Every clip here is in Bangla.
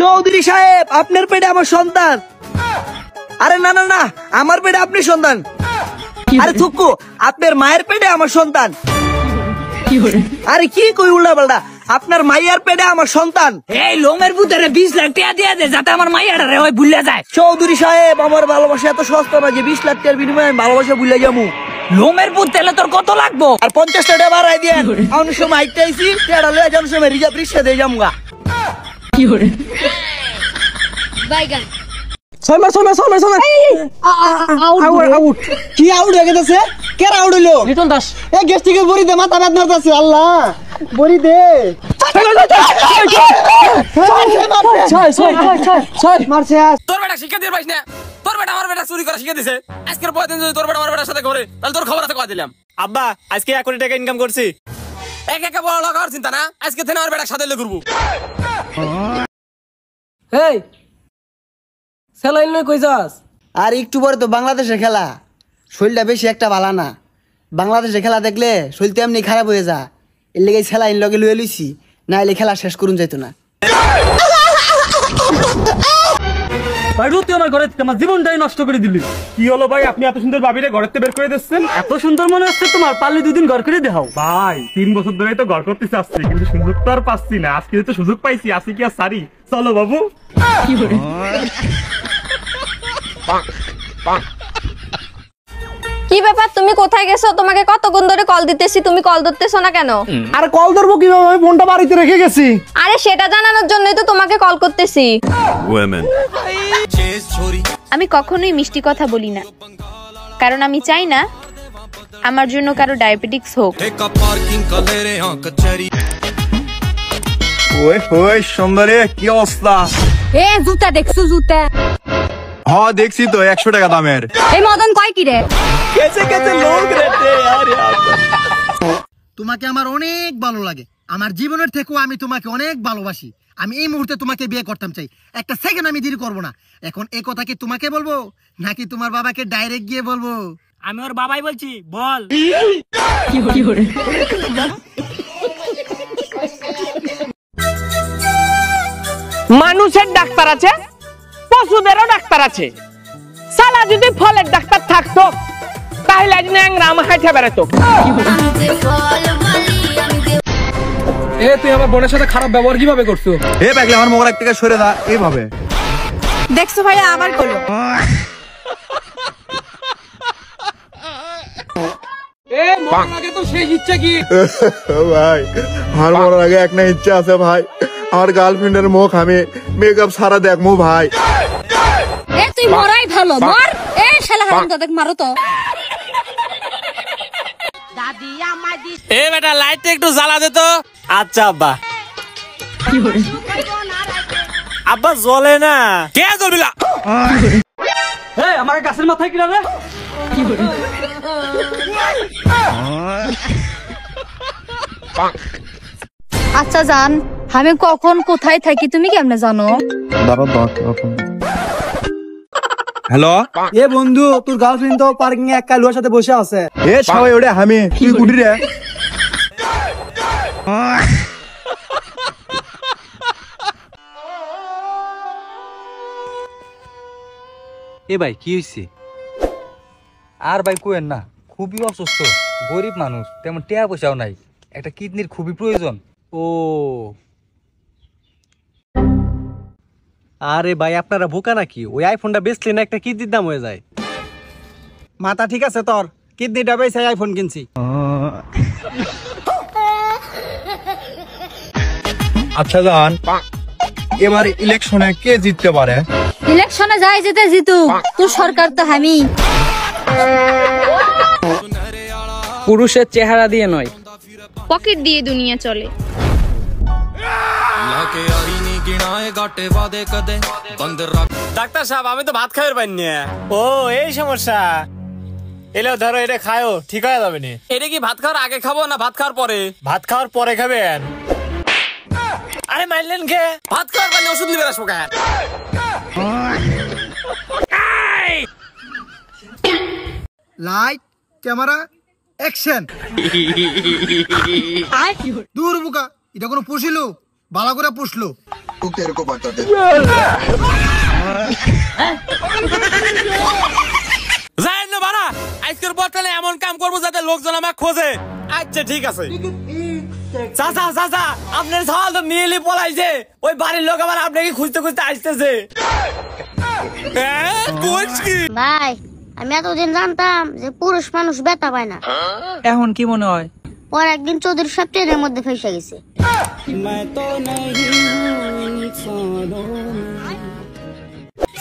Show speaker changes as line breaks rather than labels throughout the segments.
চৌধুরী সাহেব, আপনার পেটে আমার সন্তান। আরে না না না, আমার পেটে আপনি সন্তান। আরে থুকু, আপনার মায়ের পেটে আমার সন্তান। আরে কি কই উল্টা পাল্টা, আপনার মাইয়ার পেটে আমার সন্তান।
এই লোমের ভিতরে 20 লাখ টাকা দিয়ে দে, যাতে আমার মাইয়াটা রে ওই ভুলে যায়।
চৌধুরী সাহেব, আমার ভালোবাসা এত সস্তা না যে 20 লাখ টাকার বিনিময়ে আমি ভালোবাসা ভুলে যাবো।
লোমের পুত তেলে তোর কত লাগবো?
আর 50 টাকা বাড়াই দিয়ে অন্য সময় আইতে আইসি, তেড়া লয়ে যাওয়ার সময় রিজার্ভ রিক্সা দিয়ে যামুগা।
বাইগান
আউট কি আউট হয়ে গেছে? কে আউট হইলো?
লিটন দাস।
এ গেস্টিকে বড়ি দে, মাথা ব্যথা করতেছে। আল্লাহ বড়ি দে। মারছে।
তোর বেটা শিক্ষা দিয়ে পাইস না, তোর বেটা আমার বেটা চুরি করা শিখে দিছে। আজকের পরের দিন যদি তোর বেটা আমার বেটার সাথে করে, তাহলে তোর খবর আছে কয় দিলাম।
আব্বা আজকে 1 কোটি টাকা ইনকাম করছি।
একে বড় লোক হওয়ার চিন্তা না, আজকে থেকে আমার বেটার সাথে ঘুরবো।
এই সেলাইন লই কই যাস?
আর একটু পরে তো বাংলাদেশের খেলা, শরীরটা বেশি একটা ভালো না। বাংলাদেশের খেলা দেখলে শরীরটা এমনি খারাপ হয়ে যা, এর লেগে সেলাইন লগে লুয়ে লইছি, না এলে খেলা শেষ করুন যাইতো না।
ভাই তুই আমার ঘরে আমার জীবনটাই নষ্ট করে দিলি। কি হলো ভাই, আপনি এত সুন্দর ভাবিরে ঘরের থেকে বের করে দিচ্ছেন? এত সুন্দর মনে হচ্ছে তোমার, পারলে 2 দিন ঘর করে দেখাও। ভাই 3 বছর ধরে তো ঘর করতে চাচ্ছি, কিন্তু সুযোগ তো আর পাচ্ছি না। আজকে তো সুযোগ পাইছি, আসি কি আর সারি। চলো বাবু।
কি ব্যাপার, তুমি কোথায় গেছো? তোমাকে কতক্ষণ ধরে কল দিতেছি, তুমি কল ধরতেছো না কেন?
আর কল ধরবো কিভাবে, আমি ফোনটা বাড়িতে রেখে গেছি।
আরে সেটা জানানোর জন্যই তো তোমাকে কল করতেছি।
আমি কখনোই মিষ্টি কথা বলি না, কারণ আমি চাই না আমার জন্য কারো ডায়াবেটিক্স হোক।
ওই ওই সুন্দরী, কি অবস্থা?
এ জুতা দেখছো? জুতা
হ্যাঁ দেখছি তো, 100 টাকা দামের।
এই মদন কয় কি রে?
তোমাকে আমার অনেক ভালো লাগে, আমার জীবনের থেকেও আমি তোমাকে অনেক ভালোবাসি। আমি এই মুহূর্তে তোমাকে বিয়ে করতাম চাই, একটা সেকেন্ড আমি দেরি করবো না। এখন এই কথা কি তোমাকে বলবো নাকি তোমার বাবাকে ডাইরেক্ট গিয়ে বলবো?
আমি ওর বাবাই বলছি, বল।
মানুষের ডাক্তার আছে, পশুদেরও ডাক্তার আছে। সালা যদি ফলের ডাক্তার থাকতো তাহলে আজ ন্যাংরা আমার হাইটে বেড়াতো।
এ তুই আমার বোনের সাথে খারাপ ব্যবহার কিভাবে করছো?
এ পাগলি, আমার মোবাইল থেকে সরে দা এইভাবে।
দেখছো ভাইয়া, আবার করলো।
এ মরার আগে তো সেই ইচ্ছা কি?
ভাই আমার মরার আগে একটা ইচ্ছা আছে ভাই, আমার গার্লফ্রেন্ডের মুখ আমি মেকআপ সারা দেখবো ভাই।
এ তুই মরাই ভালো, মর। এ শালা হারামজাদা, মারো তো।
এ বেটা লাইটটা একটু জ্বালা দে তো।
আচ্ছা আব্বা। আব্বা জ্বলে না।
কে জ্বলবি না?
এই আমার গাছের মাথায় কিনা রে?
আচ্ছা জান, আমি কখন কোথায় থাকি তুমি কেমনে জানো?
হ্যালো
এ বন্ধু, তোর গার্লফ্রেন্ড তো পার্কিং এ এক কালুয়ার সাথে বসে আছে।
এ সবাই ওটা আমি, তুই গুডি রে।
এ ভাই কি হয়েছে? আর ভাই কোয়েন না, খুবই অসুস্থ, গরিব মানুষ, তেমন টাকা পয়সাও নাই, একটা কিডনির খুবই প্রয়োজন।
ও আরে ভাই আপনারা বোকা নাকি? ওই আইফোনটা বেচলে না একটা কিডনির দাম হয়ে যায়।
মাথা ঠিক আছে তোর? কিডনিটা বেচে আইফোন কিনছি।
আচ্ছা জান, এবার ইলেকশনে কে জিততে পারে?
ইলেকশনে যাই যেতে জিতু, তোর সরকার তো আমি।
পুরুষের চেহারা দিয়ে নয়,
পকেট দিয়ে দুনিয়া চলে।
ডাক্তার সাহেব, আমি তো ভাত খাইবার পাইনি। ও এই সমস্যা। এলে ধরো এটা খায়ও, ঠিক হয়ে যাবে নি। এটা কি ভাত খাওয়ার আগে খাবো না ভাত খাওয়ার পরে? ভাত খাওয়ার পরে খাবেন। আরে মাইলেন কে? ভাত খাওয়ার পারলে ওষুধ নিবে আসবো কেন?
Light, camera, action. দূর বুকা, এটা কোনো পুষিলু?
ভালো করে পুষলো।
যাই না বাড়া, আজকের পর তাহলে এমন কাম করবো যাতে লোকজন আমাকে খোঁজে। আচ্ছা ঠিক আছে। চাচা চাচা, আপনার সওয়াল তো নিয়ে পলাইছে, ওই বাড়ির লোক আবার আপনাকে খুঁজতে খুঁজতে আসতেছে।
ভাই আমি এতদিন জানতাম যে পুরুষ মানুষ ব্যথা পায় না,
এখন কি মনে হয়?
ওর একদিন চৌধুরী সব ট্রেনের মধ্যে ফেসে গেছে।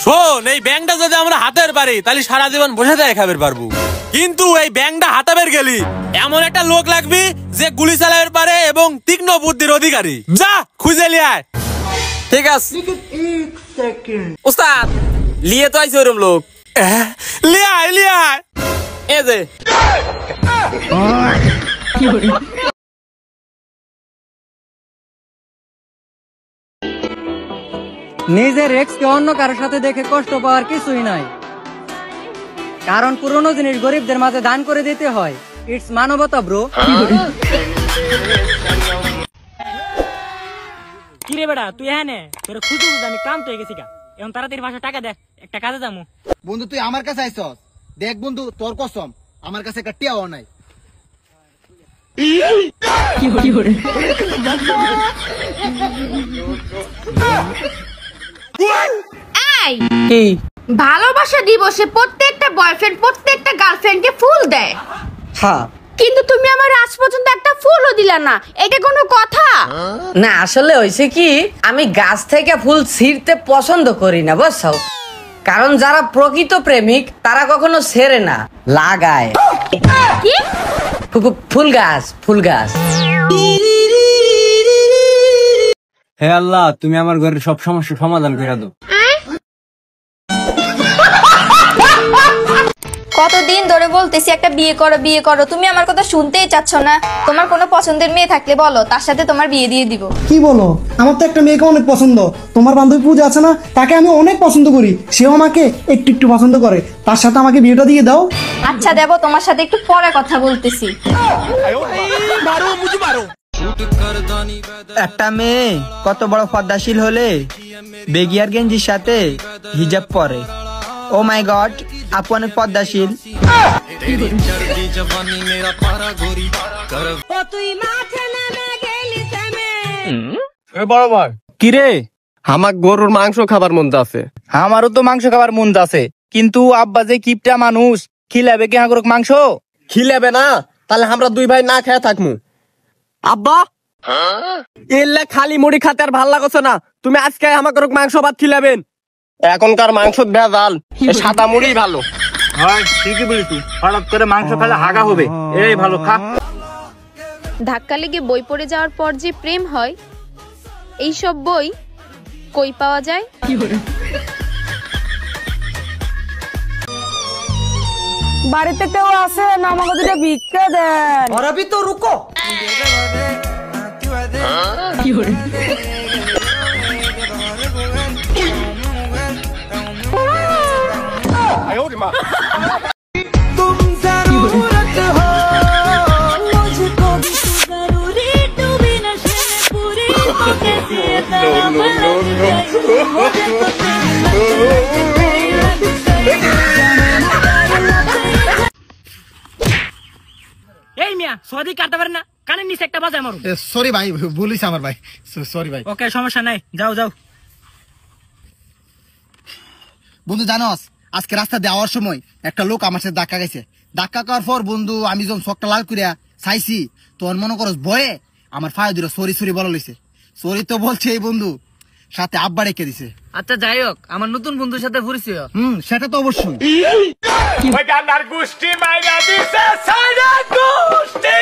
শোন, এই ব্যাংকটা যদি আমরা হাতের পারি তাহলে সারা জীবন বসে থেকে খাবার পারবো, কিন্তু এই ব্যাংকটা হাতাবের গেলি এমন একটা লোক লাগবি যে গুলি চালাতে পারে এবং তীক্ষ্ণ বুদ্ধির অধিকারী। যা খুঁজে লিয়ে আয়। ঠিক আছে উস্তাদ, লিয়ে তো আইছে ওরম লোক। লিয়ে আয় লিয়ে আয়। এ যে
নিজের এক্স কে অন্য কারোর সাথে দেখে কষ্ট পাওয়ার কিছুই নাই, কারণ পুরনো জিনিস গরিবদের মাঝে দান করে দিতে হয়। ইটস মানবতা ব্রো।
কিরে বেড়া তুই হ্যাঁ নে, তোর খুঁজু আমি কাম তো হয়ে গেছি গা, এখন তাড়াতাড়ি 500 টাকা দে, একটা কাজে যাবো।
বন্ধু তুই আমার কাছে আইছস, দেখ বন্ধু তোর কসম আমার কাছে একটা টিয়াও নাই।
এই ভালোবাসা দিবসে প্রত্যেকটা বয়ফ্রেন্ড প্রত্যেকটা গার্লফ্রেন্ডকে ফুল দেয়,
হ্যাঁ,
কিন্তু তুমি আমার আজ পর্যন্ত একটা ফুলও দিলা না, এটা কোনো কথা?
না আসলে হয়েছে কি, আমি গাছ থেকে ফুল ছিঁড়তে পছন্দ করি না বুঝছো, কারণ যারা প্রকৃত প্রেমিক তারা কখনো ছেড়ে না, লাগায়।
কি
ফুল গাছ, ফুল গাছ।
হে আল্লাহ, তুমি আমার ঘরের সব সমস্যার সমাধান করে দাও।
কতদিন ধরে বলতেছি একটা বিয়ে করো বিয়ে করো, তুমি আমার কথা শুনতেই চাচ্ছ না। তোমার কোনো পছন্দের মেয়ে থাকলে বলো, তার সাথে তোমার বিয়ে দিয়ে দিব।
কি বলো? আমার তো একটা মেয়েকে অনেক পছন্দ। তোমার বান্ধবী পূজা আছে না, তাকে আমি অনেক পছন্দ করি, সেও আমাকে একটু একটু পছন্দ করে, তার সাথে আমাকে বিয়েটা দিয়ে দাও।
আচ্ছা দেব, তোমার সাথে একটু পরে কথা বলতেছি।
একটা মেয়ে কত বড় পর্দাশীল হলে বেগিয়ার গেঞ্জির সাথে হিজাব পরে। ও মাই গড, আপু অনেক পর্দাশীল।
বড় ভাই কিরে, আমার গরুর মাংস খাবার মন আছে। আমারও তো মাংস খাবার মন আছে, কিন্তু আব্বা যে কিপটা মানুষ, খিলাবে কি আগরক মাংস? খিলাবে না, তাহলে আমরা দুই ভাই না খেয়ে থাকমু। আব্বা এলে খালি মুড়ি খাতে আর ভাল লাগছে না, তুমি আজকে আমাকে মাংস ভাত খিলাবেন। এখনকার মাংস ভেজাল, সাদা মুড়ি ভালো।
হ্যাঁ ঠিকই বলিস, হঠাৎ করে মাংস খেলে হাগা হবে, এই ভালো খা।
ধাক্কা লেগে বই পড়ে যাওয়ার পর যে প্রেম হয়, এই সব বই কই পাওয়া যায়?
বাড়িতে কেউ আছে না, আমাকে দুটো ভিক্ষা দেন।
और अभी तो रुको।
तुम जरूरत हो मुझको भी तू जरूरी, तू भी नशे में पूरी, तो कैसी है तरह मलक गई, मुझे तो
এই মিয়া সদি কাটতে পারেন না, কানের নিচে একটা বাজায় মারুন।
সরি ভাই, ভুল হইছে আমার ভাই, সরি ভাই।
ওকে সমস্যা নাই, যাও যাও।
বন্ধু জানোস, আজকে রাস্তা দেওয়ার সময় একটা লোক আমার সাথে ধাক্কা গেছে। ধাক্কা খাওয়ার পর বন্ধু আমি যখন চোখটা লাল করিয়া চাইছি, তোর মনে করস ভয়ে আমার ফায় দিল সরি সরি বলা লইছে। সরি তো বলছে এই বন্ধু, সাথে আব্বা রেখে দিছে।
আচ্ছা যাই হোক, আমার নতুন বন্ধুর সাথে পরিচয়।
সেটা তো অবশ্যই।
গোষ্ঠী মাইরা দিছে, সাইরা গোষ্ঠী।